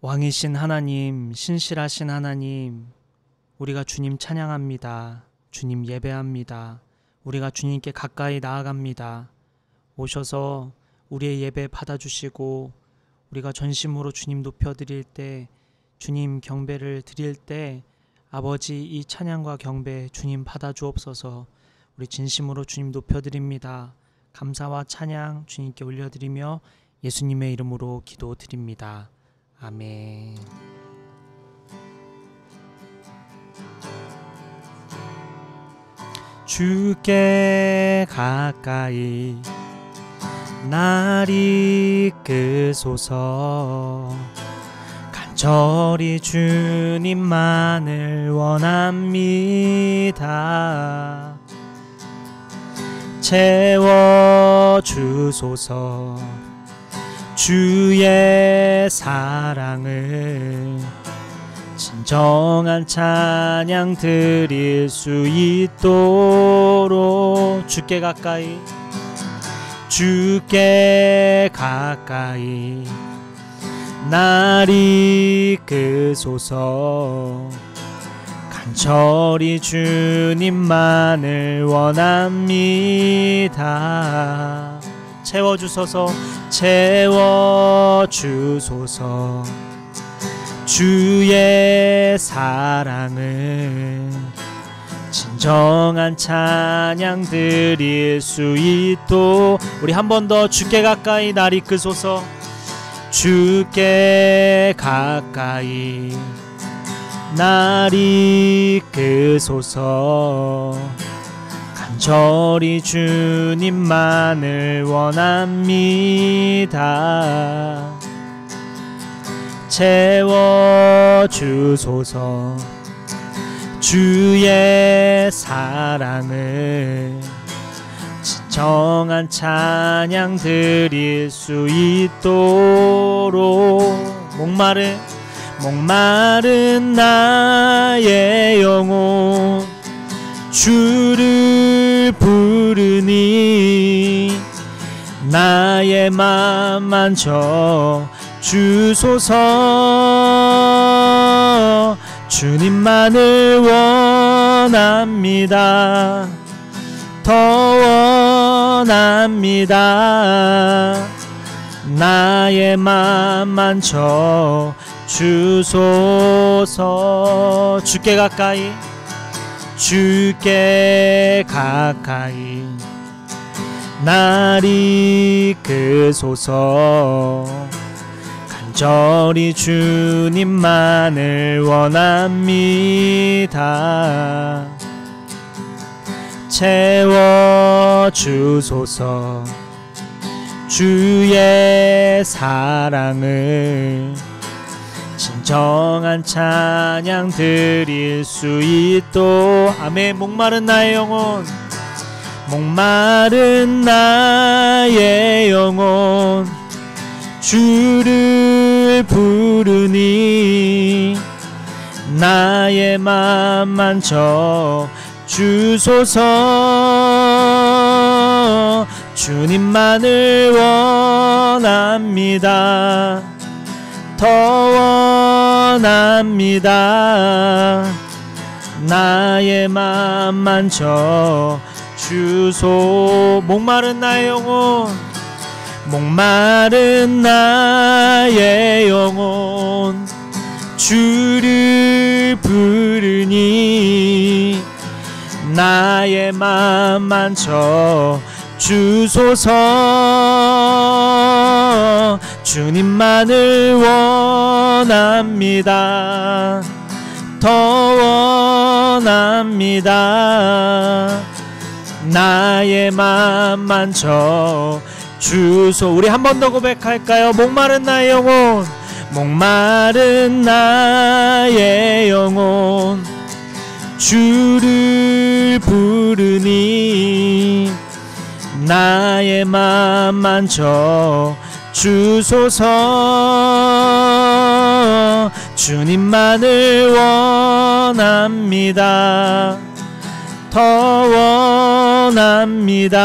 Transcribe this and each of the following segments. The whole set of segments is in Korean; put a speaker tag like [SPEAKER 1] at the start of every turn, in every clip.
[SPEAKER 1] 왕이신 하나님, 신실하신 하나님, 우리가 주님 찬양합니다. 주님 예배합니다. 우리가 주님께 가까이 나아갑니다. 오셔서 우리의 예배 받아주시고 우리가 전심으로 주님 높여드릴 때, 주님 경배를 드릴 때 아버지 이 찬양과 경배 주님 받아주옵소서. 우리 진심으로 주님 높여드립니다. 감사와 찬양 주님께 올려드리며 예수님의 이름으로 기도드립니다. 아멘. 주께 가까이 날 이끄소서. 간절히 주님만을 원합니다. 채워주소서. 주의 사랑을 진정한 찬양 드릴 수 있도록 주께 가까이 날 이끄소서. 간절히 주님만을 원합니다. 채워주소서. 주의 사랑을 진정한 찬양 드릴 수 있도록 우리 한 번 더 주께 가까이 날 이끄소서. 주께 가까이 날 이끄소서. 간절히 주님만을 원합니다. 채워주소서. 주의 사랑을 진정한 찬양 드릴 수 있도록 목마른 나의 영혼 주를 부르니 나의 맘 만져 주소서. 주님만을 원합니다. 더 원합니다. 나의 맘 만져 주소서. 주께 가까이 날 이끄소서. 간절히 주님만을 원합니다. 채워주소서. 주의 사랑을 진정한 찬양 드릴 수 있도록 아멘. 목마른 나의 영혼 주를 부르니 나의 맘 만져 주소서. 주님만을 원합니다. 더 원합니다. 나의 맘 만져 주소. 목마른 나의 영혼 주를 부르니 나의 맘 만져 주소서. 주님만을 원합니다. 더 원합니다. 나의 맘 만져 주소. 우리 한 번 더 고백할까요? 목마른 나의 영혼 주를 부르니 나의 맘 만져 주소서. 주님만을 원합니다. 더 원합니다.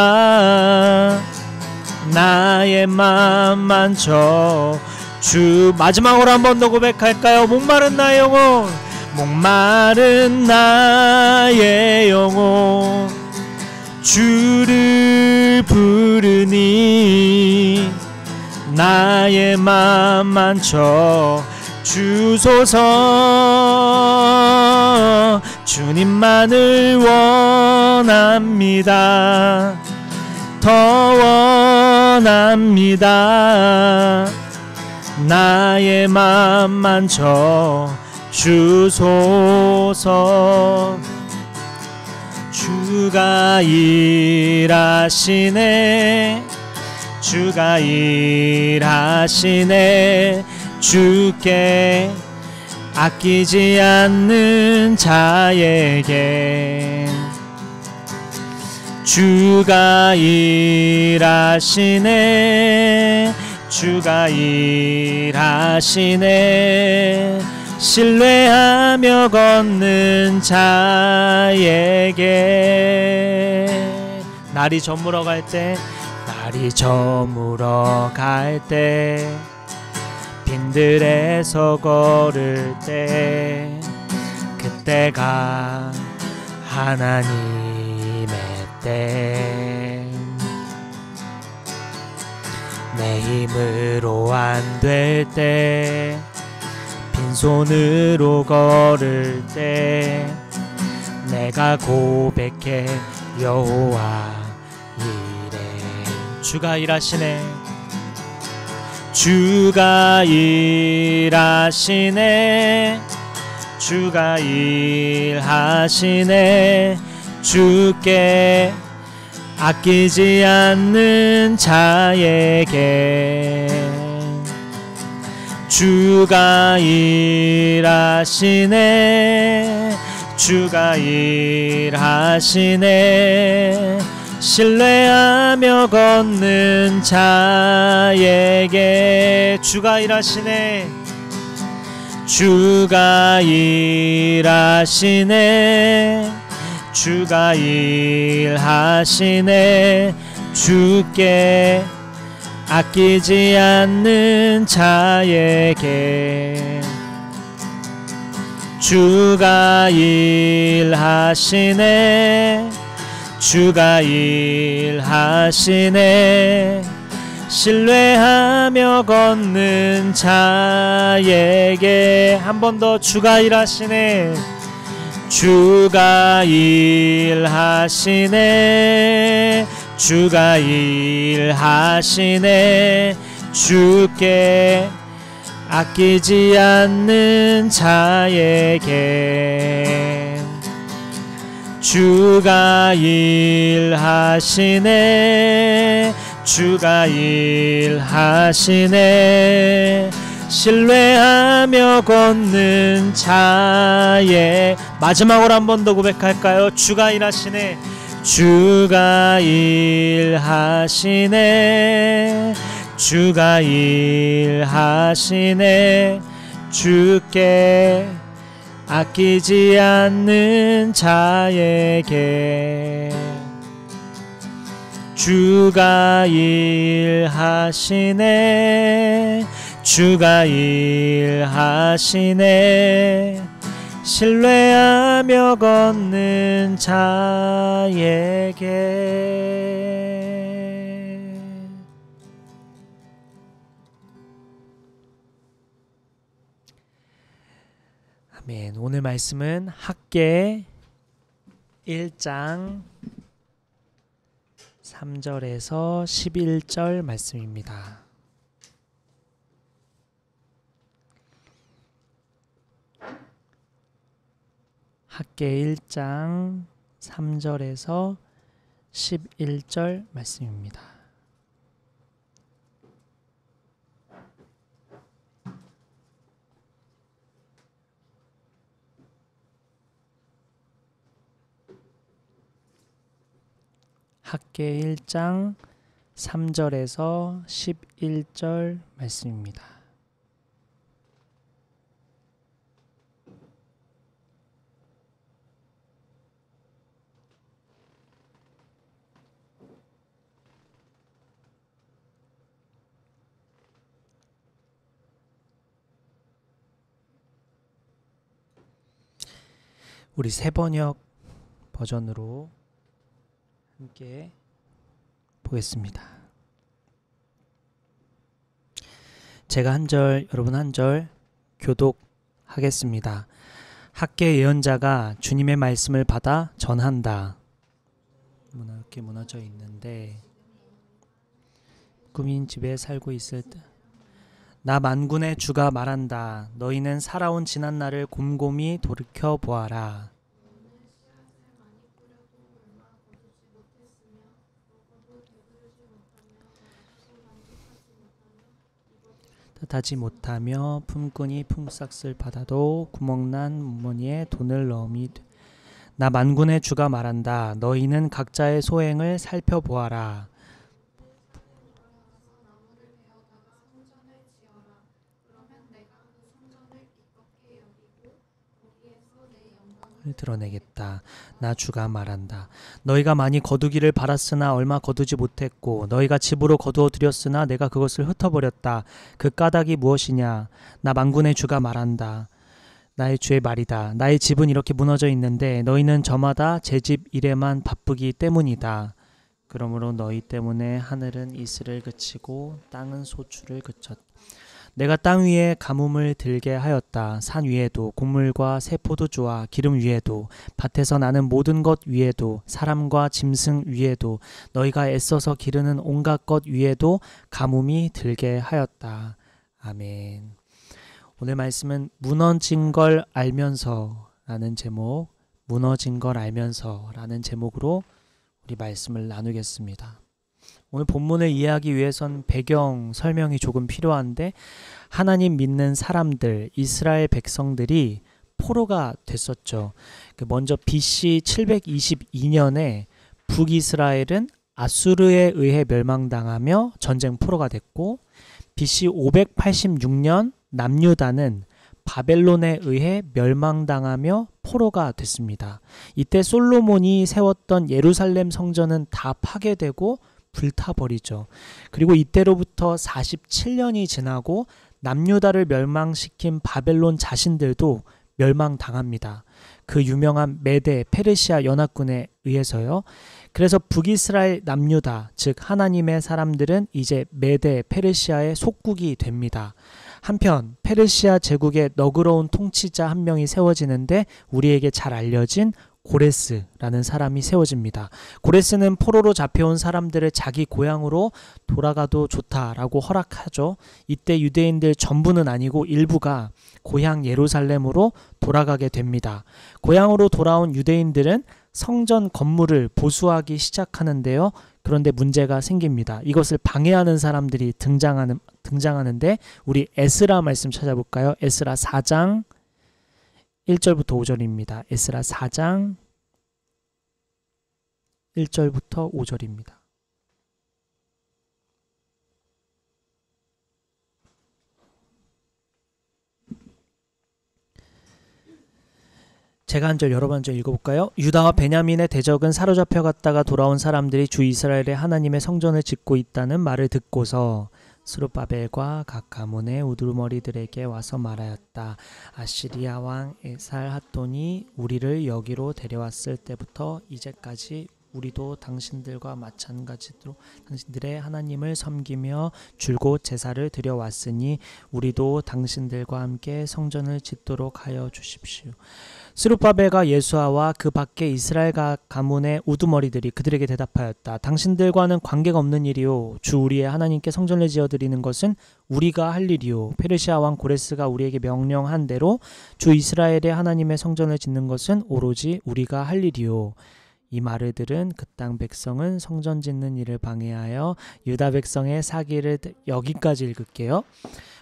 [SPEAKER 1] 나의 맘 만져 주 마지막으로 한 번 더 고백할까요? 목마른 나의 영혼, 목마른 나의 영혼 주를 부르니 나의 맘 만져 주소서. 주님만을 원합니다. 더 원합니다. 나의 맘 만져 주소서. 주가 일하시네, 주가 일하시네. 주께 아끼지 않는 자에게 주가 일하시네, 주가 일하시네. 신뢰하며 걷는 자에게 날이 저물어 갈 때, 날이 저물어 갈 때, 빈들에서 걸을 때, 그때가 하나님의 때. 내 힘으로 안 될 때, 빈손으로 걸을 때, 내가 고백해 여호와 이래. 주가 일하시네, 주가 일하시네, 주가 일하시네. 주께 아끼지 않는 자에게 주가 일하시네, 주가 일하시네. 신뢰하며 걷는 자에게 주가 일하시네, 주가 일하시네, 주가 일하시네. 주께 아끼지 않는 자에게 주가 일하시네, 주가 일하시네. 신뢰하며 걷는 자에게 한 번 더 주가 일하시네, 주가 일하시네, 주가 일하시네. 주께 아끼지 않는 자에게 주가 일하시네, 주가 일하시네. 신뢰하며 걷는 자의 마지막으로 한 번 더 고백할까요? 주가 일하시네, 주가 일하시네, 주가 일하시네. 주께 아끼지 않는 자에게 주가 일하시네, 주가 일하시네. 신뢰하며 걷는 자에게. 아멘. 오늘 말씀은 학개 1장 3절에서 11절 말씀입니다. 학개 1장 3절에서 11절 말씀입니다. 학개 1장 3절에서 11절 말씀입니다. 우리 새번역 버전으로 함께 보겠습니다. 제가 한 절, 여러분 한 절 교독하겠습니다. 학계 예언자가 주님의 말씀을 받아 전한다. 이렇게 무너져 있는데, 꾸민 집에 살고 있을 때 나 만군의 주가 말한다. 너희는 살아온 지난 날을 곰곰이 돌이켜 보아라. 뜻하지 못하며 품꾼이 품삯을 받아도 구멍난 문무니에 돈을 넣음이 돼. 나 만군의 주가 말한다. 너희는 각자의 소행을 살펴보아라. 드러내겠다. 나 주가 말한다. 너희가 많이 거두기를 바랐으나 얼마 거두지 못했고 너희가 집으로 거두어 들였으나 내가 그것을 흩어버렸다. 그 까닭이 무엇이냐? 나 만군의 주가 말한다. 나의 주의 말이다. 나의 집은 이렇게 무너져 있는데 너희는 저마다 제 집 일에만 바쁘기 때문이다. 그러므로 너희 때문에 하늘은 이슬을 그치고 땅은 소출을 그쳤다. 내가 땅 위에 가뭄을 들게 하였다. 산 위에도 곡물과 새 포도주와 기름 위에도 밭에서 나는 모든 것 위에도 사람과 짐승 위에도 너희가 애써서 기르는 온갖 것 위에도 가뭄이 들게 하였다. 아멘. 오늘 말씀은 무너진 걸 알면서 라는 제목, 무너진 걸 알면서 라는 제목으로 우리 말씀을 나누겠습니다. 오늘 본문을 이해하기 위해선 배경 설명이 조금 필요한데, 하나님 믿는 사람들, 이스라엘 백성들이 포로가 됐었죠. 먼저 BC 722년에 북이스라엘은 아수르에 의해 멸망당하며 전쟁 포로가 됐고, BC 586년 남유다는 바벨론에 의해 멸망당하며 포로가 됐습니다. 이때 솔로몬이 세웠던 예루살렘 성전은 다 파괴되고 불타버리죠. 그리고 이때로부터 47년이 지나고 남유다를 멸망시킨 바벨론 자신들도 멸망당합니다. 그 유명한 메데 페르시아 연합군에 의해서요. 그래서 북이스라엘 남유다, 즉 하나님의 사람들은 이제 메데 페르시아의 속국이 됩니다. 한편 페르시아 제국의 너그러운 통치자 한 명이 세워지는데, 우리에게 잘 알려진 고레스라는 사람이 세워집니다. 고레스는 포로로 잡혀온 사람들을 자기 고향으로 돌아가도 좋다라고 허락하죠. 이때 유대인들 전부는 아니고 일부가 고향 예루살렘으로 돌아가게 됩니다. 고향으로 돌아온 유대인들은 성전 건물을 보수하기 시작하는데요. 그런데 문제가 생깁니다. 이것을 방해하는 사람들이 등장하는데, 우리 에스라 말씀 찾아볼까요? 에스라 4장 1절부터 5절입니다. 에스라 4장 1절부터 5절입니다. 제가 한 절 여러 번 절 읽어볼까요? 유다와 베냐민의 대적은 사로잡혀 갔다가 돌아온 사람들이 주 이스라엘의 하나님의 성전을 짓고 있다는 말을 듣고서 스룹바벨과 각 가문의 우두머리들에게 와서 말하였다. 아시리아 왕 에살핫돈이 우리를 여기로 데려왔을 때부터 이제까지 우리도 당신들과 마찬가지로 당신들의 하나님을 섬기며 줄곧 제사를 드려왔으니 우리도 당신들과 함께 성전을 짓도록 하여 주십시오. 스룹바벨과 예수아와 그 밖에 이스라엘 가문의 우두머리들이 그들에게 대답하였다. 당신들과는 관계가 없는 일이요, 주 우리의 하나님께 성전을 지어드리는 것은 우리가 할 일이요, 페르시아 왕 고레스가 우리에게 명령한 대로 주 이스라엘의 하나님의 성전을 짓는 것은 오로지 우리가 할 일이요. 이 말을 들은 그 땅 백성은 성전 짓는 일을 방해하여 유다 백성의 사기를, 여기까지 읽을게요.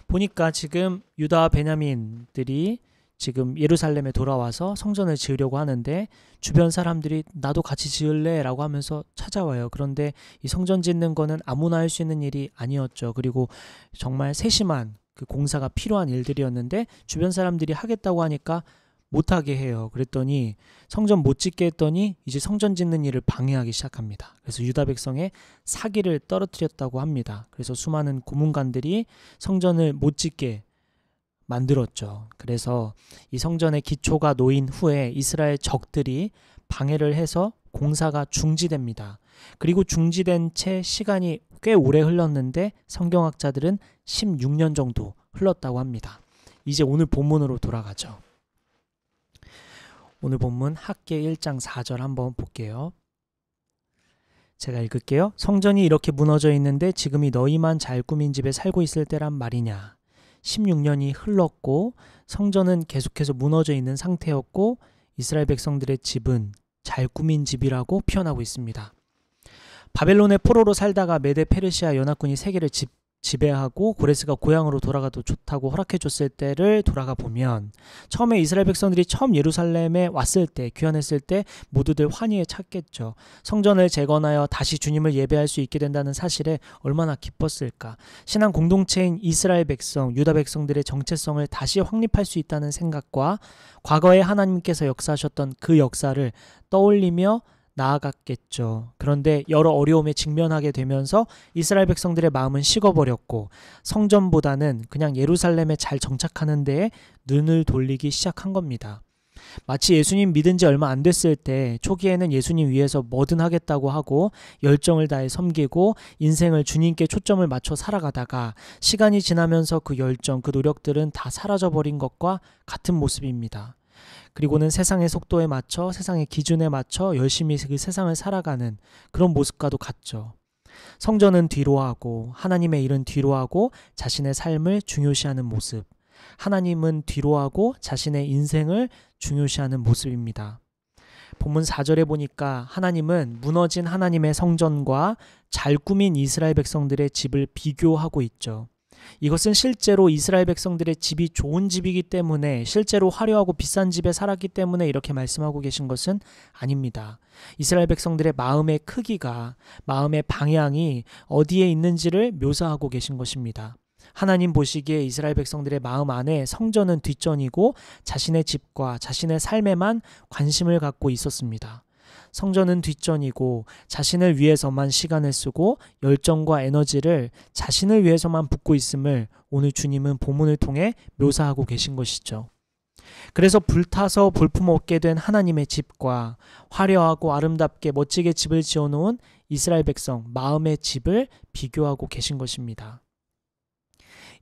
[SPEAKER 1] 보니까 지금 유다와 베냐민들이 지금 예루살렘에 돌아와서 성전을 지으려고 하는데, 주변 사람들이 나도 같이 지을래 라고 하면서 찾아와요. 그런데 이 성전 짓는 거는 아무나 할 수 있는 일이 아니었죠. 그리고 정말 세심한 그 공사가 필요한 일들이었는데, 주변 사람들이 하겠다고 하니까 못하게 해요. 그랬더니 성전 못 짓게 했더니 이제 성전 짓는 일을 방해하기 시작합니다. 그래서 유다 백성의 사기를 떨어뜨렸다고 합니다. 그래서 수많은 고문관들이 성전을 못 짓게 만들었죠. 그래서 이 성전의 기초가 놓인 후에 이스라엘 적들이 방해를 해서 공사가 중지됩니다. 그리고 중지된 채 시간이 꽤 오래 흘렀는데 성경학자들은 16년 정도 흘렀다고 합니다. 이제 오늘 본문으로 돌아가죠. 오늘 본문 학개 1장 4절 한번 볼게요. 제가 읽을게요. 성전이 이렇게 무너져 있는데 지금이 너희만 잘 꾸민 집에 살고 있을 때란 말이냐. 16년이 흘렀고 성전은 계속해서 무너져 있는 상태였고 이스라엘 백성들의 집은 잘 꾸민 집이라고 표현하고 있습니다. 바벨론의 포로로 살다가 메데 페르시아 연합군이 세계를 지배하고 고레스가 고향으로 돌아가도 좋다고 허락해줬을 때를 돌아가 보면 처음에 이스라엘 백성들이 처음 예루살렘에 왔을 때 귀환했을 때 모두들 환희에 찼겠죠. 성전을 재건하여 다시 주님을 예배할 수 있게 된다는 사실에 얼마나 기뻤을까. 신앙 공동체인 이스라엘 백성, 유다 백성들의 정체성을 다시 확립할 수 있다는 생각과 과거에 하나님께서 역사하셨던 그 역사를 떠올리며 나아갔겠죠. 그런데 여러 어려움에 직면하게 되면서 이스라엘 백성들의 마음은 식어버렸고 성전보다는 그냥 예루살렘에 잘 정착하는 데에 눈을 돌리기 시작한 겁니다. 마치 예수님 믿은 지 얼마 안 됐을 때 초기에는 예수님 위해서 뭐든 하겠다고 하고 열정을 다해 섬기고 인생을 주님께 초점을 맞춰 살아가다가 시간이 지나면서 그 열정, 그 노력들은 다 사라져버린 것과 같은 모습입니다. 그리고는 세상의 속도에 맞춰 세상의 기준에 맞춰 열심히 그 세상을 살아가는 그런 모습과도 같죠. 성전은 뒤로하고 하나님의 일은 뒤로하고 자신의 삶을 중요시하는 모습. 하나님은 뒤로하고 자신의 인생을 중요시하는 모습입니다. 본문 4절에 보니까 하나님은 무너진 하나님의 성전과 잘 꾸민 이스라엘 백성들의 집을 비교하고 있죠. 이것은 실제로 이스라엘 백성들의 집이 좋은 집이기 때문에 실제로 화려하고 비싼 집에 살았기 때문에 이렇게 말씀하고 계신 것은 아닙니다. 이스라엘 백성들의 마음의 크기가 마음의 방향이 어디에 있는지를 묘사하고 계신 것입니다. 하나님 보시기에 이스라엘 백성들의 마음 안에 성전은 뒷전이고 자신의 집과 자신의 삶에만 관심을 갖고 있었습니다. 성전은 뒷전이고 자신을 위해서만 시간을 쓰고 열정과 에너지를 자신을 위해서만 붓고 있음을 오늘 주님은 본문을 통해 묘사하고 계신 것이죠. 그래서 불타서 볼품없게 된 하나님의 집과 화려하고 아름답게 멋지게 집을 지어놓은 이스라엘 백성 마음의 집을 비교하고 계신 것입니다.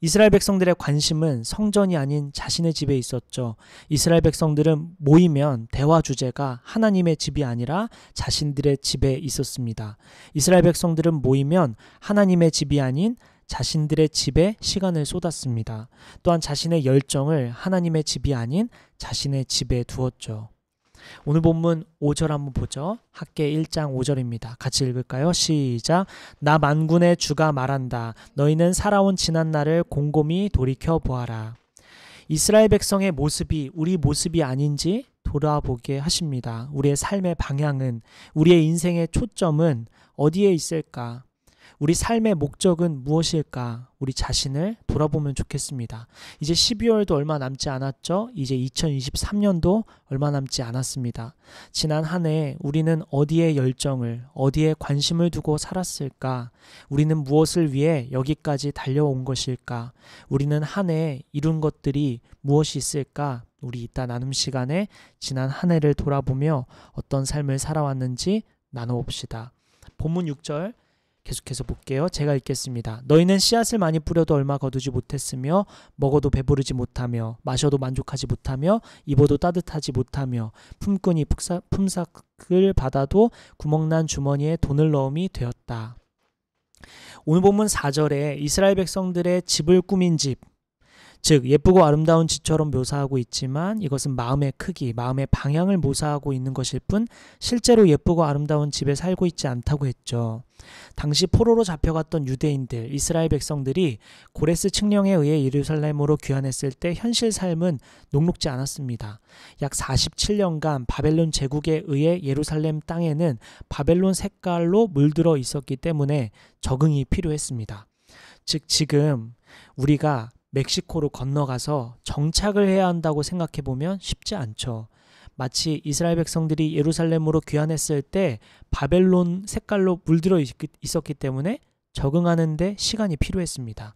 [SPEAKER 1] 이스라엘 백성들의 관심은 성전이 아닌 자신의 집에 있었죠. 이스라엘 백성들은 모이면 대화 주제가 하나님의 집이 아니라 자신들의 집에 있었습니다. 이스라엘 백성들은 모이면 하나님의 집이 아닌 자신들의 집에 시간을 쏟았습니다. 또한 자신의 열정을 하나님의 집이 아닌 자신의 집에 두었죠. 오늘 본문 5절 한번 보죠. 학개 1장 5절입니다. 같이 읽을까요? 시작. 나 만군의 주가 말한다. 너희는 살아온 지난 날을 곰곰이 돌이켜 보아라. 이스라엘 백성의 모습이 우리 모습이 아닌지 돌아보게 하십니다. 우리의 삶의 방향은, 우리의 인생의 초점은 어디에 있을까? 우리 삶의 목적은 무엇일까? 우리 자신을 돌아보면 좋겠습니다. 이제 12월도 얼마 남지 않았죠? 이제 2023년도 얼마 남지 않았습니다. 지난 한 해 우리는 어디에 열정을, 어디에 관심을 두고 살았을까? 우리는 무엇을 위해 여기까지 달려온 것일까? 우리는 한 해 이룬 것들이 무엇이 있을까? 우리 이따 나눔 시간에 지난 한 해를 돌아보며 어떤 삶을 살아왔는지 나눠봅시다. 본문 6절 계속해서 볼게요. 제가 읽겠습니다. 너희는 씨앗을 많이 뿌려도 얼마 거두지 못했으며 먹어도 배부르지 못하며 마셔도 만족하지 못하며 입어도 따뜻하지 못하며 품꾼이 품삯을 받아도 구멍난 주머니에 돈을 넣음이 되었다. 오늘 본문 4절에 이스라엘 백성들의 집을 꾸민 집, 즉 예쁘고 아름다운 집처럼 묘사하고 있지만 이것은 마음의 크기, 마음의 방향을 묘사하고 있는 것일 뿐 실제로 예쁘고 아름다운 집에 살고 있지 않다고 했죠. 당시 포로로 잡혀갔던 유대인들, 이스라엘 백성들이 고레스 칙령에 의해 예루살렘으로 귀환했을 때 현실 삶은 녹록지 않았습니다. 약 47년간 바벨론 제국에 의해 예루살렘 땅에는 바벨론 색깔로 물들어 있었기 때문에 적응이 필요했습니다. 즉 지금 우리가 멕시코로 건너가서 정착을 해야 한다고 생각해보면 쉽지 않죠. 마치 이스라엘 백성들이 예루살렘으로 귀환했을 때 바벨론 색깔로 물들어 있었기 때문에 적응하는 데 시간이 필요했습니다.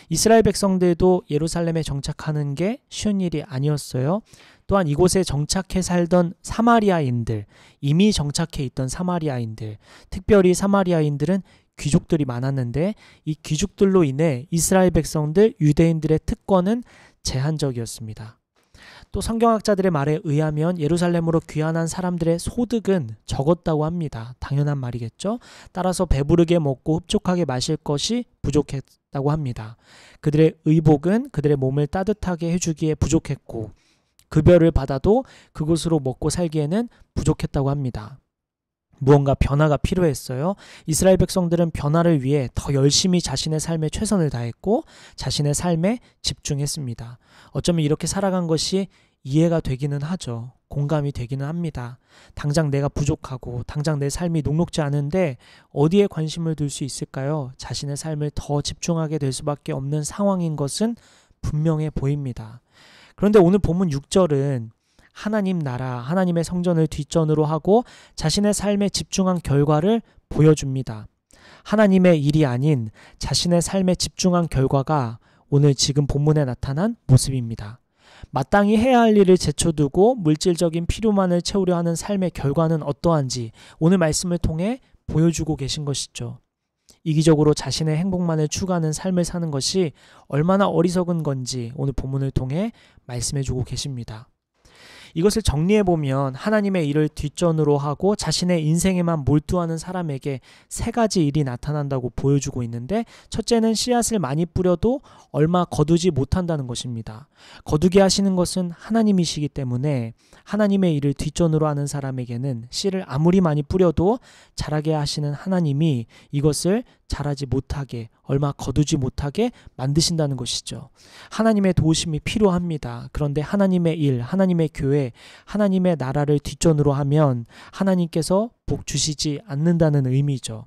[SPEAKER 1] 이스라엘 백성들도 예루살렘에 정착하는 게 쉬운 일이 아니었어요. 또한 이곳에 정착해 살던 사마리아인들, 이미 정착해 있던 사마리아인들, 특별히 사마리아인들은 귀족들이 많았는데 이 귀족들로 인해 이스라엘 백성들, 유대인들의 특권은 제한적이었습니다. 또 성경학자들의 말에 의하면 예루살렘으로 귀환한 사람들의 소득은 적었다고 합니다. 당연한 말이겠죠. 따라서 배부르게 먹고 흡족하게 마실 것이 부족했다고 합니다. 그들의 의복은 그들의 몸을 따뜻하게 해주기에 부족했고 급여를 받아도 그것으로 먹고 살기에는 부족했다고 합니다. 무언가 변화가 필요했어요. 이스라엘 백성들은 변화를 위해 더 열심히 자신의 삶에 최선을 다했고 자신의 삶에 집중했습니다. 어쩌면 이렇게 살아간 것이 이해가 되기는 하죠. 공감이 되기는 합니다. 당장 내가 부족하고 당장 내 삶이 녹록지 않은데 어디에 관심을 둘 수 있을까요? 자신의 삶을 더 집중하게 될 수밖에 없는 상황인 것은 분명해 보입니다. 그런데 오늘 본문 6절은 하나님 나라, 하나님의 성전을 뒷전으로 하고 자신의 삶에 집중한 결과를 보여줍니다. 하나님의 일이 아닌 자신의 삶에 집중한 결과가 오늘 지금 본문에 나타난 모습입니다. 마땅히 해야 할 일을 제쳐두고 물질적인 필요만을 채우려 하는 삶의 결과는 어떠한지 오늘 말씀을 통해 보여주고 계신 것이죠. 이기적으로 자신의 행복만을 추구하는 삶을 사는 것이 얼마나 어리석은 건지 오늘 본문을 통해 말씀해주고 계십니다. 이것을 정리해보면 하나님의 일을 뒷전으로 하고 자신의 인생에만 몰두하는 사람에게 세 가지 일이 나타난다고 보여주고 있는데 첫째는 씨앗을 많이 뿌려도 얼마 거두지 못한다는 것입니다. 거두게 하시는 것은 하나님이시기 때문에 하나님의 일을 뒷전으로 하는 사람에게는 씨를 아무리 많이 뿌려도 자라게 하시는 하나님이 이것을 자라지 못하게 얼마 거두지 못하게 만드신다는 것이죠. 하나님의 도우심이 필요합니다. 그런데 하나님의 일, 하나님의 교회, 하나님의 나라를 뒷전으로 하면 하나님께서 복 주시지 않는다는 의미죠.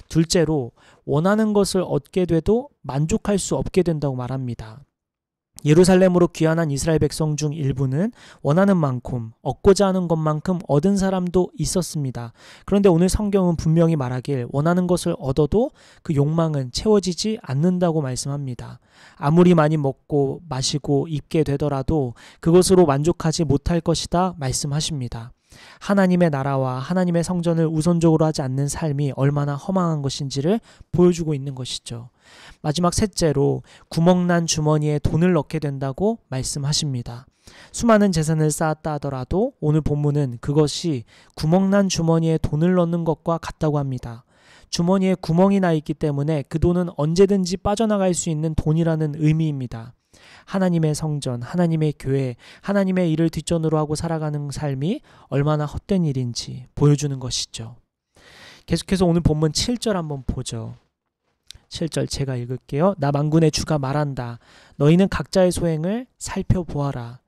[SPEAKER 1] 둘째로 원하는 것을 얻게 돼도 만족할 수 없게 된다고 말합니다. 예루살렘으로 귀환한 이스라엘 백성 중 일부는 원하는 만큼 얻고자 하는 것만큼 얻은 사람도 있었습니다. 그런데 오늘 성경은 분명히 말하길 원하는 것을 얻어도 그 욕망은 채워지지 않는다고 말씀합니다. 아무리 많이 먹고 마시고 입게 되더라도 그것으로 만족하지 못할 것이다 말씀하십니다. 하나님의 나라와 하나님의 성전을 우선적으로 하지 않는 삶이 얼마나 허망한 것인지를 보여주고 있는 것이죠. 마지막 셋째로 구멍난 주머니에 돈을 넣게 된다고 말씀하십니다. 수많은 재산을 쌓았다 하더라도 오늘 본문은 그것이 구멍난 주머니에 돈을 넣는 것과 같다고 합니다. 주머니에 구멍이 나 있기 때문에 그 돈은 언제든지 빠져나갈 수 있는 돈이라는 의미입니다. 하나님의 성전, 하나님의 교회, 하나님의 일을 뒷전으로 하고 살아가는 삶이 얼마나 헛된 일인지 보여주는 것이죠. 계속해서 오늘 본문 7절 한번 보죠. 7절 제가 읽을게요. 나 만군의 주가 말한다. 너희는 각자의 소행을 살펴보아라.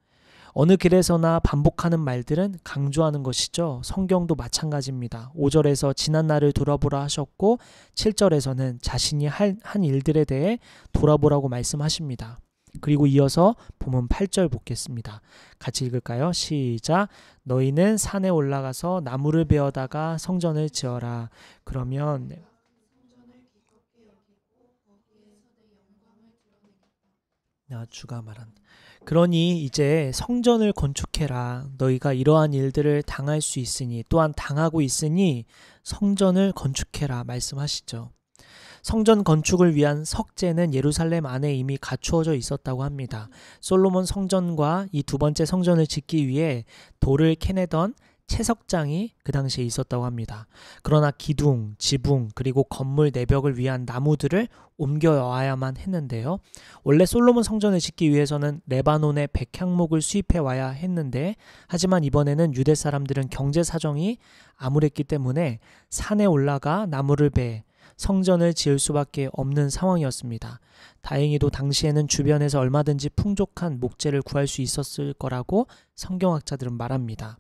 [SPEAKER 1] 어느 길에서나 반복하는 말들은 강조하는 것이죠. 성경도 마찬가지입니다. 5절에서 지난 날을 돌아보라 하셨고 7절에서는 자신이 한 일들에 대해 돌아보라고 말씀하십니다. 그리고 이어서 본문 8절 보겠습니다. 같이 읽을까요? 시작. 너희는 산에 올라가서 나무를 베어다가 성전을 지어라. 그러면 주가 말한다. 그러니 이제 성전을 건축해라. 너희가 이러한 일들을 당할 수 있으니 또한 당하고 있으니 성전을 건축해라 말씀하시죠. 성전 건축을 위한 석재는 예루살렘 안에 이미 갖추어져 있었다고 합니다. 솔로몬 성전과 이 두 번째 성전을 짓기 위해 돌을 캐내던 채석장이 그 당시에 있었다고 합니다. 그러나 기둥, 지붕, 그리고 건물 내벽을 위한 나무들을 옮겨와야만 했는데요. 원래 솔로몬 성전을 짓기 위해서는 레바논의 백향목을 수입해 와야 했는데 하지만 이번에는 유대 사람들은 경제 사정이 암울했기 때문에 산에 올라가 나무를 베 성전을 지을 수밖에 없는 상황이었습니다. 다행히도 당시에는 주변에서 얼마든지 풍족한 목재를 구할 수 있었을 거라고 성경학자들은 말합니다.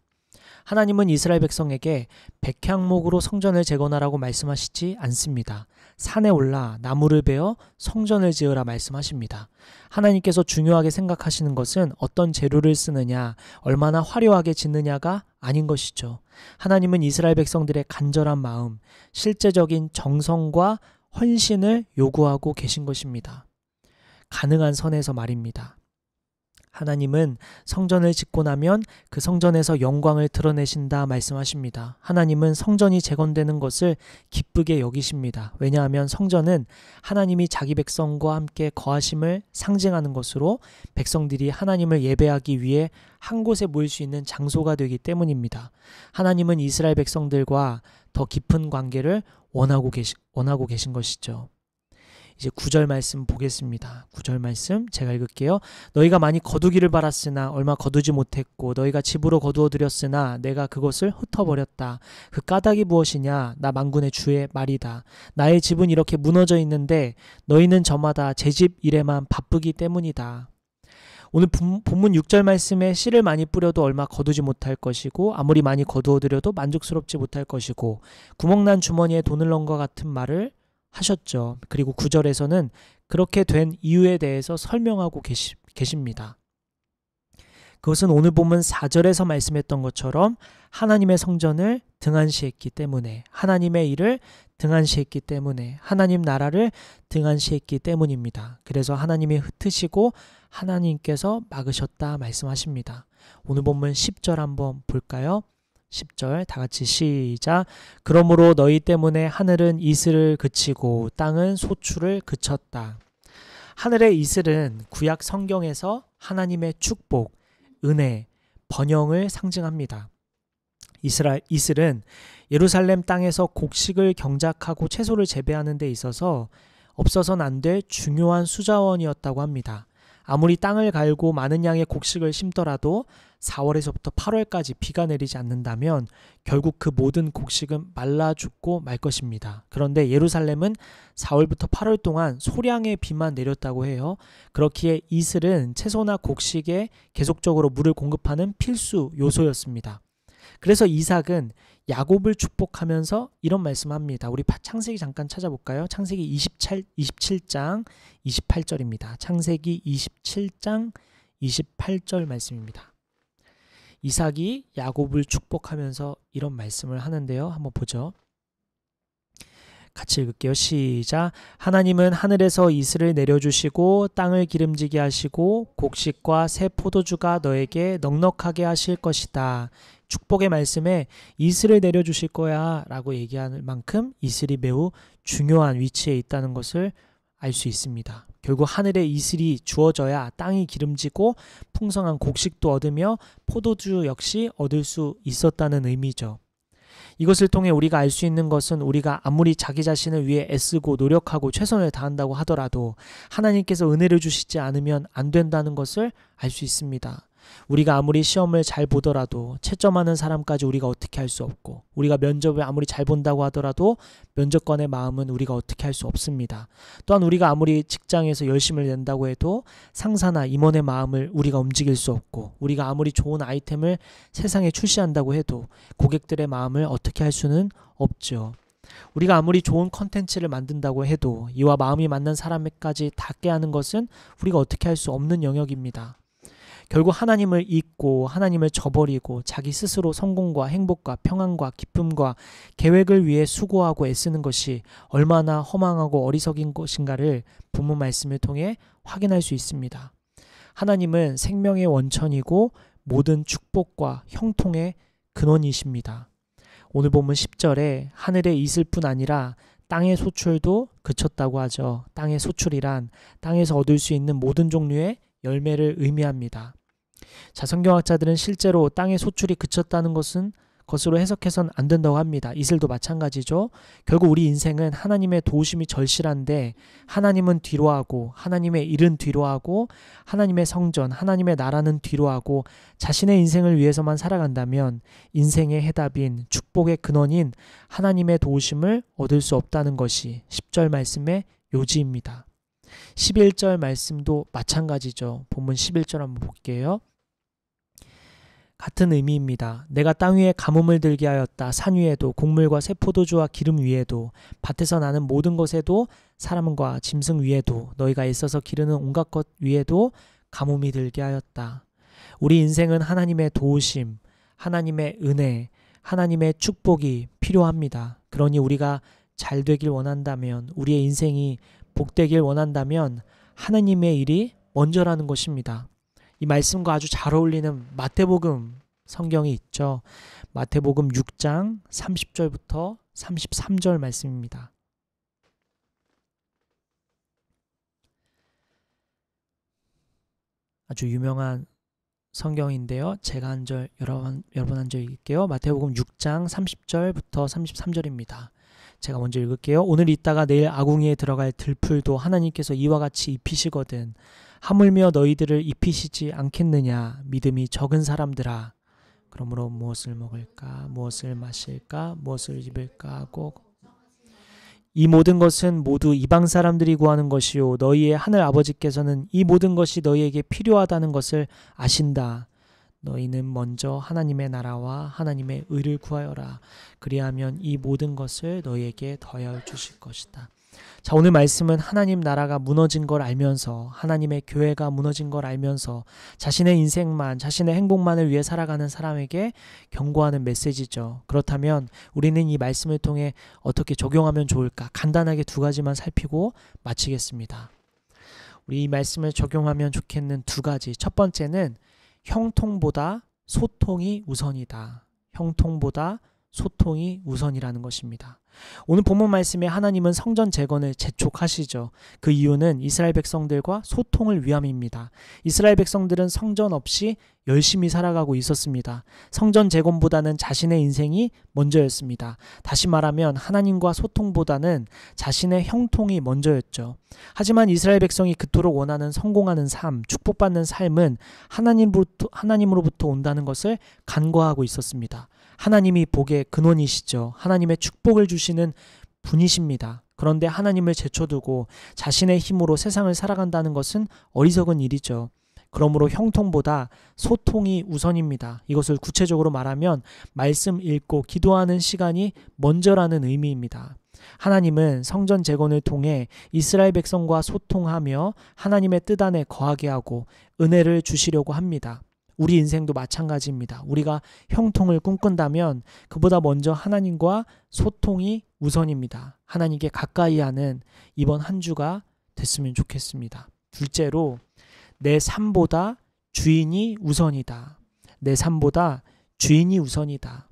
[SPEAKER 1] 하나님은 이스라엘 백성에게 백향목으로 성전을 재건하라고 말씀하시지 않습니다. 산에 올라 나무를 베어 성전을 지으라 말씀하십니다. 하나님께서 중요하게 생각하시는 것은 어떤 재료를 쓰느냐, 얼마나 화려하게 짓느냐가 아닌 것이죠. 하나님은 이스라엘 백성들의 간절한 마음, 실제적인 정성과 헌신을 요구하고 계신 것입니다. 가능한 선에서 말입니다. 하나님은 성전을 짓고 나면 그 성전에서 영광을 드러내신다 말씀하십니다. 하나님은 성전이 재건되는 것을 기쁘게 여기십니다. 왜냐하면 성전은 하나님이 자기 백성과 함께 거하심을 상징하는 것으로 백성들이 하나님을 예배하기 위해 한 곳에 모일 수 있는 장소가 되기 때문입니다. 하나님은 이스라엘 백성들과 더 깊은 관계를 원하고 계신 것이죠. 이제 9절 말씀 보겠습니다. 9절 말씀 제가 읽을게요. 너희가 많이 거두기를 바랐으나 얼마 거두지 못했고 너희가 집으로 거두어 들였으나 내가 그것을 흩어버렸다. 그 까닭이 무엇이냐? 나 만군의 주의 말이다. 나의 집은 이렇게 무너져 있는데 너희는 저마다 제 집 일에만 바쁘기 때문이다. 오늘 본문 6절 말씀에 씨를 많이 뿌려도 얼마 거두지 못할 것이고 아무리 많이 거두어 들여도 만족스럽지 못할 것이고 구멍난 주머니에 돈을 넣은 것 같은 말을 하셨죠. 그리고 9절에서는 그렇게 된 이유에 대해서 설명하고 계십니다. 그것은 오늘 본문 4절에서 말씀했던 것처럼 하나님의 성전을 등한시했기 때문에, 하나님의 일을 등한시했기 때문에, 하나님 나라를 등한시했기 때문입니다. 그래서 하나님이 흩으시고 하나님께서 막으셨다 말씀하십니다. 오늘 본문 10절 한번 볼까요? 10절 다 같이 시작. 그러므로 너희 때문에 하늘은 이슬을 그치고 땅은 소출을 그쳤다. 하늘의 이슬은 구약 성경에서 하나님의 축복, 은혜, 번영을 상징합니다. 이슬은 예루살렘 땅에서 곡식을 경작하고 채소를 재배하는 데 있어서 없어서는 안 될 중요한 수자원이었다고 합니다. 아무리 땅을 갈고 많은 양의 곡식을 심더라도 4월에서부터 8월까지 비가 내리지 않는다면 결국 그 모든 곡식은 말라 죽고 말 것입니다. 그런데 예루살렘은 4월부터 8월 동안 소량의 비만 내렸다고 해요. 그렇기에 이슬은 채소나 곡식에 계속적으로 물을 공급하는 필수 요소였습니다. 그래서 이삭은 야곱을 축복하면서 이런 말씀합니다. 우리 창세기 잠깐 찾아볼까요? 창세기 27장 28절입니다. 창세기 27장 28절 말씀입니다. 이삭이 야곱을 축복하면서 이런 말씀을 하는데요. 한번 보죠. 같이 읽을게요. 시작. 하나님은 하늘에서 이슬을 내려주시고 땅을 기름지게 하시고 곡식과 새 포도주가 너에게 넉넉하게 하실 것이다. 축복의 말씀에 이슬을 내려주실 거야 라고 얘기할 만큼 이슬이 매우 중요한 위치에 있다는 것을 알 수 있습니다. 결국 하늘에 이슬이 주어져야 땅이 기름지고 풍성한 곡식도 얻으며 포도주 역시 얻을 수 있었다는 의미죠. 이것을 통해 우리가 알 수 있는 것은 우리가 아무리 자기 자신을 위해 애쓰고 노력하고 최선을 다한다고 하더라도 하나님께서 은혜를 주시지 않으면 안 된다는 것을 알 수 있습니다. 우리가 아무리 시험을 잘 보더라도 채점하는 사람까지 우리가 어떻게 할 수 없고, 우리가 면접을 아무리 잘 본다고 하더라도 면접관의 마음은 우리가 어떻게 할 수 없습니다. 또한 우리가 아무리 직장에서 열심을 낸다고 해도 상사나 임원의 마음을 우리가 움직일 수 없고, 우리가 아무리 좋은 아이템을 세상에 출시한다고 해도 고객들의 마음을 어떻게 할 수는 없죠. 우리가 아무리 좋은 컨텐츠를 만든다고 해도 이와 마음이 맞는 사람에까지 닿게 하는 것은 우리가 어떻게 할 수 없는 영역입니다. 결국 하나님을 잊고 하나님을 저버리고 자기 스스로 성공과 행복과 평안과 기쁨과 계획을 위해 수고하고 애쓰는 것이 얼마나 허망하고 어리석인 것인가를 본문 말씀을 통해 확인할 수 있습니다. 하나님은 생명의 원천이고 모든 축복과 형통의 근원이십니다. 오늘 본문 10절에 하늘의 이슬뿐 아니라 땅의 소출도 그쳤다고 하죠. 땅의 소출이란 땅에서 얻을 수 있는 모든 종류의 열매를 의미합니다. 자, 성경학자들은 실제로 땅의 소출이 그쳤다는 것으로 해석해서는 안 된다고 합니다. 이슬도 마찬가지죠. 결국 우리 인생은 하나님의 도우심이 절실한데 하나님은 뒤로하고 하나님의 일은 뒤로하고 하나님의 성전, 하나님의 나라는 뒤로하고 자신의 인생을 위해서만 살아간다면 인생의 해답인 축복의 근원인 하나님의 도우심을 얻을 수 없다는 것이 10절 말씀의 요지입니다. 11절 말씀도 마찬가지죠. 본문 11절 한번 볼게요. 같은 의미입니다. 내가 땅 위에 가뭄을 들게 하였다. 산 위에도 곡물과 새 포도주와 기름 위에도 밭에서 나는 모든 것에도 사람과 짐승 위에도 너희가 애써서 기르는 온갖 것 위에도 가뭄이 들게 하였다. 우리 인생은 하나님의 도우심, 하나님의 은혜, 하나님의 축복이 필요합니다. 그러니 우리가 잘 되길 원한다면, 우리의 인생이 복되길 원한다면 하나님의 일이 먼저라는 것입니다. 이 말씀과 아주 잘 어울리는 마태복음 성경이 있죠. 마태복음 6장 30절부터 33절 말씀입니다. 아주 유명한 성경인데요. 제가 한 절, 여러분 한 절 읽을게요. 마태복음 6장 30절부터 33절입니다. 제가 먼저 읽을게요. 오늘 있다가 내일 아궁이에 들어갈 들풀도 하나님께서 이와 같이 입히시거든. 하물며 너희들을 입히시지 않겠느냐. 믿음이 적은 사람들아. 그러므로 무엇을 먹을까, 무엇을 마실까, 무엇을 입을까 하고 이 모든 것은 모두 이방 사람들이 구하는 것이요 너희의 하늘 아버지께서는 이 모든 것이 너희에게 필요하다는 것을 아신다. 너희는 먼저 하나님의 나라와 하나님의 의를 구하여라. 그리하면 이 모든 것을 너희에게 더하여 주실 것이다. 자, 오늘 말씀은 하나님 나라가 무너진 걸 알면서, 하나님의 교회가 무너진 걸 알면서 자신의 인생만, 자신의 행복만을 위해 살아가는 사람에게 경고하는 메시지죠. 그렇다면 우리는 이 말씀을 통해 어떻게 적용하면 좋을까? 간단하게 두 가지만 살피고 마치겠습니다. 우리 이 말씀을 적용하면 좋겠는 두 가지. 첫 번째는 형통보다 소통이 우선이다. 형통보다 소통이 우선이라는 것입니다. 오늘 본문 말씀에 하나님은 성전 재건을 재촉하시죠. 그 이유는 이스라엘 백성들과 소통을 위함입니다. 이스라엘 백성들은 성전 없이 열심히 살아가고 있었습니다. 성전 재건보다는 자신의 인생이 먼저였습니다. 다시 말하면 하나님과 소통보다는 자신의 형통이 먼저였죠. 하지만 이스라엘 백성이 그토록 원하는 성공하는 삶, 축복받는 삶은 하나님으로부터 온다는 것을 간과하고 있었습니다. 하나님이 복의 근원이시죠. 하나님의 축복을 주시는 분이십니다. 그런데 하나님을 제쳐두고 자신의 힘으로 세상을 살아간다는 것은 어리석은 일이죠. 그러므로 형통보다 소통이 우선입니다. 이것을 구체적으로 말하면 말씀 읽고 기도하는 시간이 먼저라는 의미입니다. 하나님은 성전 재건을 통해 이스라엘 백성과 소통하며 하나님의 뜻 안에 거하게 하고 은혜를 주시려고 합니다. 우리 인생도 마찬가지입니다. 우리가 형통을 꿈꾼다면 그보다 먼저 하나님과 소통이 우선입니다. 하나님께 가까이 하는 이번 한 주가 됐으면 좋겠습니다. 둘째로 내 삶보다 주인이 우선이다. 내 삶보다 주인이 우선이다.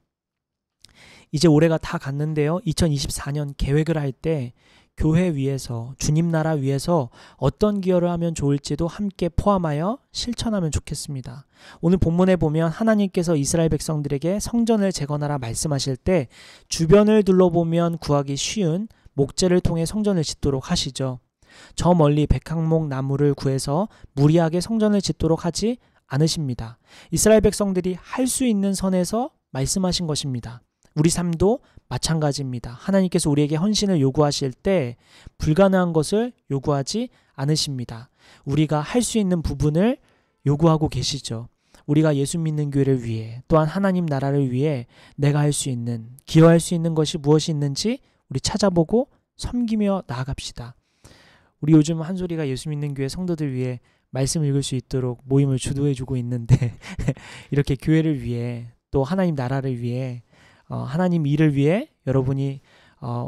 [SPEAKER 1] 이제 올해가 다 갔는데요. 2024년 계획을 할 때 교회 위에서, 주님 나라 위에서 어떤 기여를 하면 좋을지도 함께 포함하여 실천하면 좋겠습니다. 오늘 본문에 보면 하나님께서 이스라엘 백성들에게 성전을 재건하라 말씀하실 때 주변을 둘러보면 구하기 쉬운 목재를 통해 성전을 짓도록 하시죠. 저 멀리 백항목 나무를 구해서 무리하게 성전을 짓도록 하지 않으십니다. 이스라엘 백성들이 할 수 있는 선에서 말씀하신 것입니다. 우리 삶도 마찬가지입니다. 하나님께서 우리에게 헌신을 요구하실 때 불가능한 것을 요구하지 않으십니다. 우리가 할 수 있는 부분을 요구하고 계시죠. 우리가 예수 믿는 교회를 위해, 또한 하나님 나라를 위해 내가 할 수 있는, 기여할 수 있는 것이 무엇이 있는지 우리 찾아보고 섬기며 나아갑시다. 우리 요즘 한소리가 예수 믿는 교회 성도들 위해 말씀 읽을 수 있도록 모임을 주도해주고 있는데 이렇게 교회를 위해, 또 하나님 나라를 위해, 하나님 일을 위해 여러분이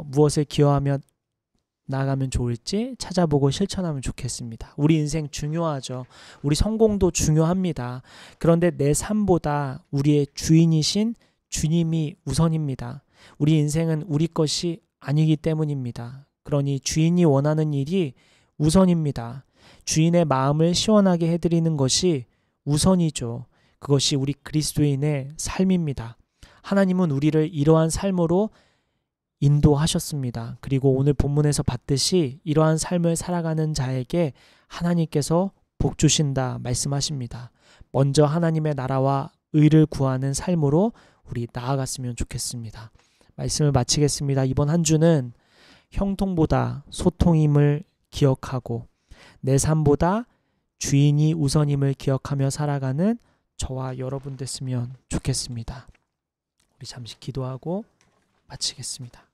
[SPEAKER 1] 무엇을 기여하며 나아가면 좋을지 찾아보고 실천하면 좋겠습니다. 우리 인생 중요하죠. 우리 성공도 중요합니다. 그런데 내 삶보다 우리의 주인이신 주님이 우선입니다. 우리 인생은 우리 것이 아니기 때문입니다. 그러니 주인이 원하는 일이 우선입니다. 주인의 마음을 시원하게 해드리는 것이 우선이죠. 그것이 우리 그리스도인의 삶입니다. 하나님은 우리를 이러한 삶으로 인도하셨습니다. 그리고 오늘 본문에서 봤듯이 이러한 삶을 살아가는 자에게 하나님께서 복 주신다 말씀하십니다. 먼저 하나님의 나라와 의를 구하는 삶으로 우리 나아갔으면 좋겠습니다. 말씀을 마치겠습니다. 이번 한 주는 형통보다 소통임을 기억하고 내 삶보다 주인이 우선임을 기억하며 살아가는 저와 여러분 됐으면 좋겠습니다. 우리 잠시 기도하고 마치겠습니다.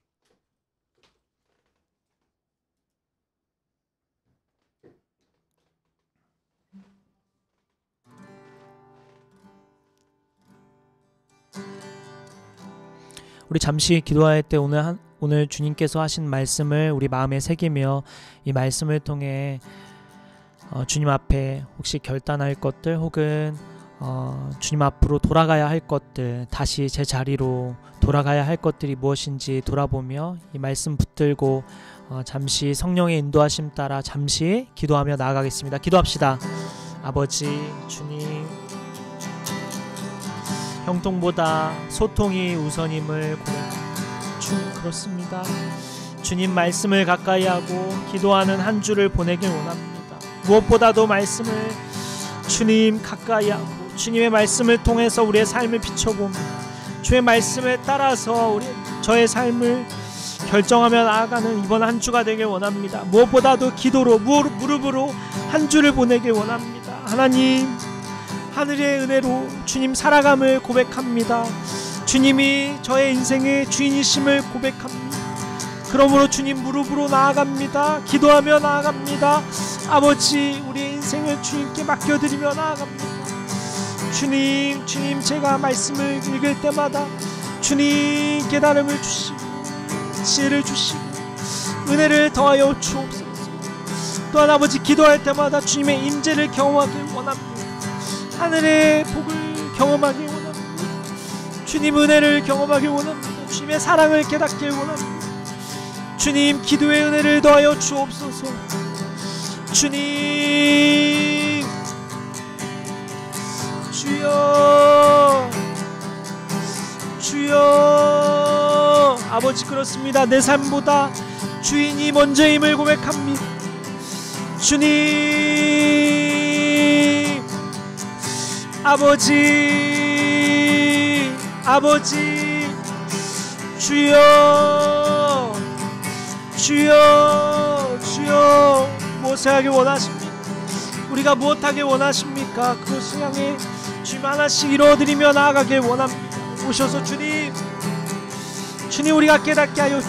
[SPEAKER 1] 우리 잠시 기도할 때 오늘 주님께서 하신 말씀을 우리 마음에 새기며 이 말씀을 통해 주님 앞에 혹시 결단할 것들 혹은 주님 앞으로 돌아가야 할 것들, 다시 제 자리로 돌아가야 할 것들이 무엇인지 돌아보며 이 말씀 붙들고 잠시 성령의 인도하심 따라 잠시 기도하며 나아가겠습니다. 기도합시다. 아버지 주님, 형통보다 소통이 우선임을 고백합니다. 주님, 그렇습니다. 주님 말씀을 가까이 하고 기도하는 한 주를 보내길 원합니다. 무엇보다도 말씀을 주님 가까이 하고 주님의 말씀을 통해서 우리의 삶을 비춰보며 주의 말씀에 따라서 저의 삶을 결정하며 나아가는 이번 한 주가 되길 원합니다. 무엇보다도 기도로 무릎으로 한 주를 보내길 원합니다. 하나님, 하늘의 은혜로 주님 살아감을 고백합니다. 주님이 저의 인생의 주인이심을 고백합니다. 그러므로 주님 무릎으로 나아갑니다. 기도하며 나아갑니다. 아버지, 우리의 인생을 주님께 맡겨드리며 나아갑니다. 주님, 제가 말씀을 읽을 때마다 주님 깨달음을 주시고 지혜를 주시고 은혜를 더하여 주옵소서. 또한 아버지, 기도할 때마다 주님의 임재를 경험하길 원합니다. 하늘의 복을 경험하길 원합니다. 주님 은혜를 경험하길 원합니다. 주님의 사랑을 깨닫길 원합니다. 주님, 기도의 은혜를 더하여 주옵소서. 주님, 주여, 주여. 아버지, 그렇습니다. 내 삶보다 주인이 먼저임을 고백합니다. 주님, 아버지, 주여, 주여, 무엇을 하길 원하십니까? 우리가 무엇하길 원하십니까? 그것을 향해 주님 하나씩 이루어드리며 나아가길 원합니다. 오셔서 주님, 우리가 깨닫게 하여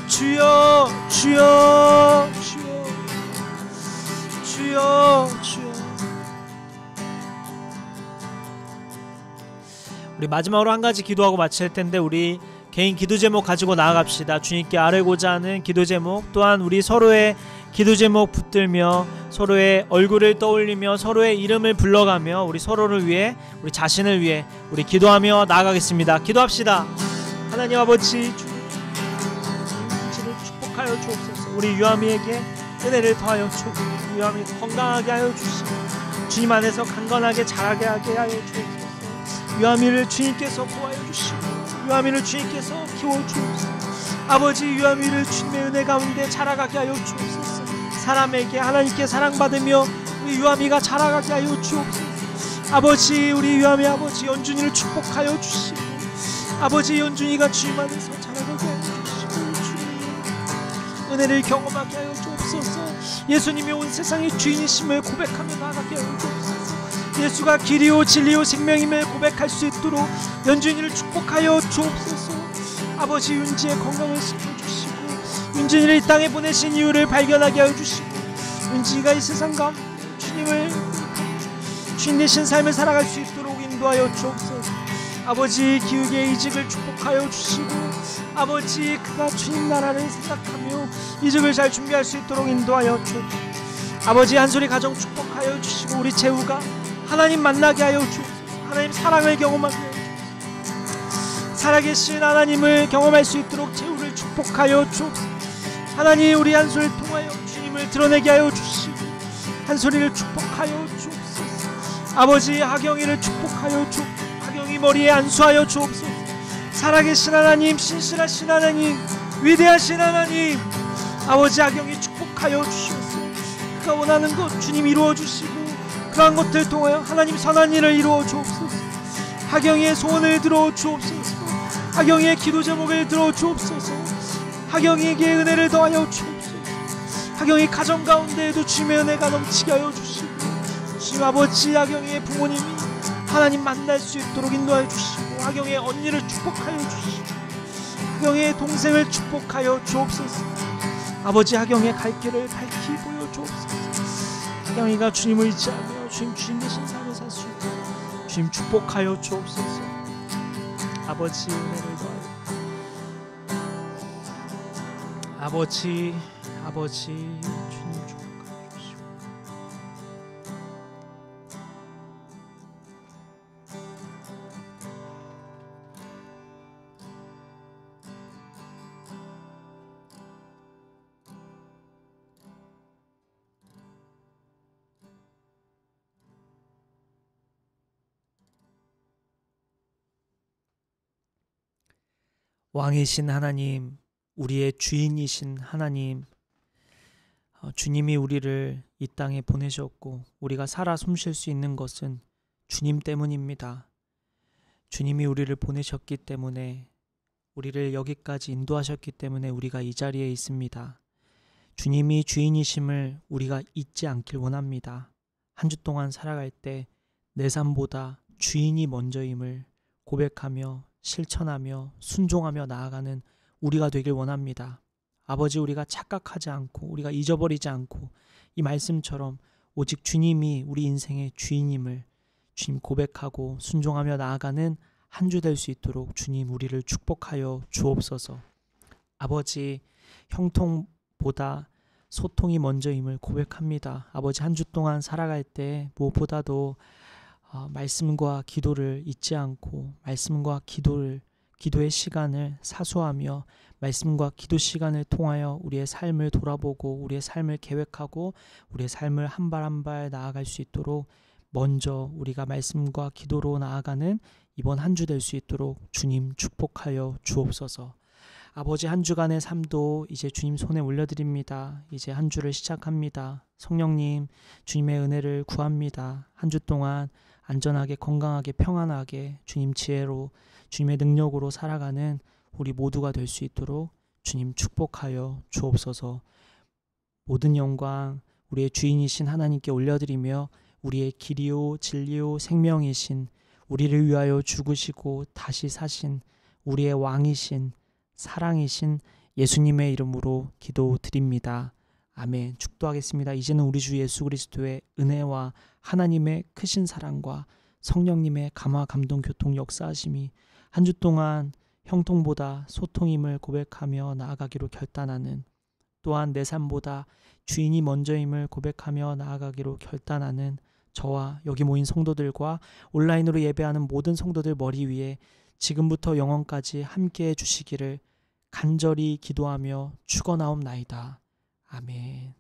[SPEAKER 1] 주여, 주여. 우리 마지막으로 한 가지 기도하고 마칠 텐데, 우리 개인 기도 제목 가지고 나아갑시다. 주님께 아뢰고자 하는 기도 제목, 또한 우리 서로의 기도 제목 붙들며 서로의 얼굴을 떠올리며 서로의 이름을 불러가며 우리 서로를 위해, 우리 자신을 위해 우리 기도하며 나아가겠습니다. 기도합시다. 하나님 아버지, 주님 축복하여 주옵소서. 우리 유아미에게 은혜를 더하여 주옵소서. 유아미 건강하게 하여 주시고 주님 안에서 강건하게 자라게 하게 하여 주옵소서. 유아미를 주님께서 보호하여 주시고 유아미를 주님께서 키워주옵소서. 아버지, 유아미를 주님의 은혜 가운데 자라가게 하여 주옵소서. 사람에게 하나님께 사랑받으며 우리 유아미가 자라가게 하여 주옵소서. 아버지, 우리 유아미 아버지 연준이를 축복하여 주시고 아버지, 연준이가 주님 안에서 자라가게 하여 주시고 주님 은혜를 경험하게 하여 주옵소서. 예수님이 온 세상의 주인이심을 고백하며 나아가게 하여 주옵소서. 예수가 길이요 진리요 생명임을 고백할 수 있도록 연준이를 축복하여 주옵소서. 아버지, 윤지의 건강을 지켜주시고 윤준이를 이 땅에 보내신 이유를 발견하게 하여 주시고 윤지가 이 세상 가운데 주님 되신 삶을 살아갈 수 있도록 인도하여 주옵소서. 아버지, 기욱의 이직을 축복하여 주시고 아버지, 그가 주님 나라를 생각하며 이직을 잘 준비할 수 있도록 인도하여 주옵소서. 아버지, 한솔이 가정 축복하여 주시고 우리 재우가 하나님 만나게 하여 주옵소서. 하나님 사랑을 경험하게 하여 주옵소서. 살아계신 하나님을 경험할 수 있도록 재우를 축복하여 주옵소서. 하나님, 우리 한솔을 통하여 주님을 드러내게 하여 주시고 한솔이를 축복하여 주옵소서. 아버지, 하경이를 축복하여 주옵소서. 하경이 머리에 안수하여 주옵소서. 살아계신 하나님, 신실하신 하나님, 위대하신 하나님, 아버지, 하경이 축복하여 주시옵소서. 그가 원하는 것 주님 이루어 주시고 그러한 것들을 통하여 하나님 선한 일을 이루어 주옵소서. 하경이의 소원을 들어 주옵소서. 하경이의 기도 제목을 들어 주옵소서. 하경이에게 은혜를 더하여 주옵소서. 하경이 가정 가운데에도 주님의 은혜가 넘치게 하여 주시고 주님 아버지, 하경이의 부모님이 하나님 만날 수 있도록 인도하여 주시고 하경이의 언니를 축복하여 주시고 하경이의 동생을 축복하여 주옵소서. 아버지, 하경이의 갈 길을 밝히 보여 주옵소서. 하경이가 주님을 의지하며 주님 되신 삶을 살 수 있도록 주님 축복하여 주옵소서. 아버지, 은혜를 더하여 아버지, 주님 왕이신 하나님, 우리의 주인이신 하나님, 주님이 우리를 이 땅에 보내셨고 우리가 살아 숨쉴 수 있는 것은 주님 때문입니다. 주님이 우리를 보내셨기 때문에, 우리를 여기까지 인도하셨기 때문에 우리가 이 자리에 있습니다. 주님이 주인이심을 우리가 잊지 않길 원합니다. 한 주 동안 살아갈 때 내 삶보다 주인이 먼저임을 고백하며 실천하며 순종하며 나아가는 우리가 되길 원합니다. 아버지, 우리가 착각하지 않고 우리가 잊어버리지 않고 이 말씀처럼 오직 주님이 우리 인생의 주인임을 주님 고백하고 순종하며 나아가는 한 주 될 수 있도록 주님 우리를 축복하여 주옵소서. 아버지, 형통보다 소통이 먼저임을 고백합니다. 아버지, 한 주 동안 살아갈 때 무엇보다도 말씀과 기도를 잊지 않고 말씀과 기도의 시간을 사수하며 말씀과 기도 시간을 통하여 우리의 삶을 돌아보고 우리의 삶을 계획하고 우리의 삶을 한 발 한 발 나아갈 수 있도록 먼저 우리가 말씀과 기도로 나아가는 이번 한 주 될 수 있도록 주님 축복하여 주옵소서. 아버지, 한 주간의 삶도 이제 주님 손에 올려드립니다. 이제 한 주를 시작합니다. 성령님, 주님의 은혜를 구합니다. 한 주 동안 안전하게 건강하게 평안하게 주님 지혜로 주님의 능력으로 살아가는 우리 모두가 될 수 있도록 주님 축복하여 주옵소서. 모든 영광 우리의 주인이신 하나님께 올려드리며 우리의 길이요 진리요 생명이신, 우리를 위하여 죽으시고 다시 사신 우리의 왕이신 사랑이신 예수님의 이름으로 기도드립니다. 아멘. 축도하겠습니다. 이제는 우리 주 예수 그리스도의 은혜와 하나님의 크신 사랑과 성령님의 감화 감동 교통 역사하심이 한 주 동안 형통보다 소통임을 고백하며 나아가기로 결단하는, 또한 내 삶보다 주인이 먼저임을 고백하며 나아가기로 결단하는 저와 여기 모인 성도들과 온라인으로 예배하는 모든 성도들 머리 위에 지금부터 영원까지 함께해 주시기를 간절히 기도하며 축원하옵나이다. 아멘.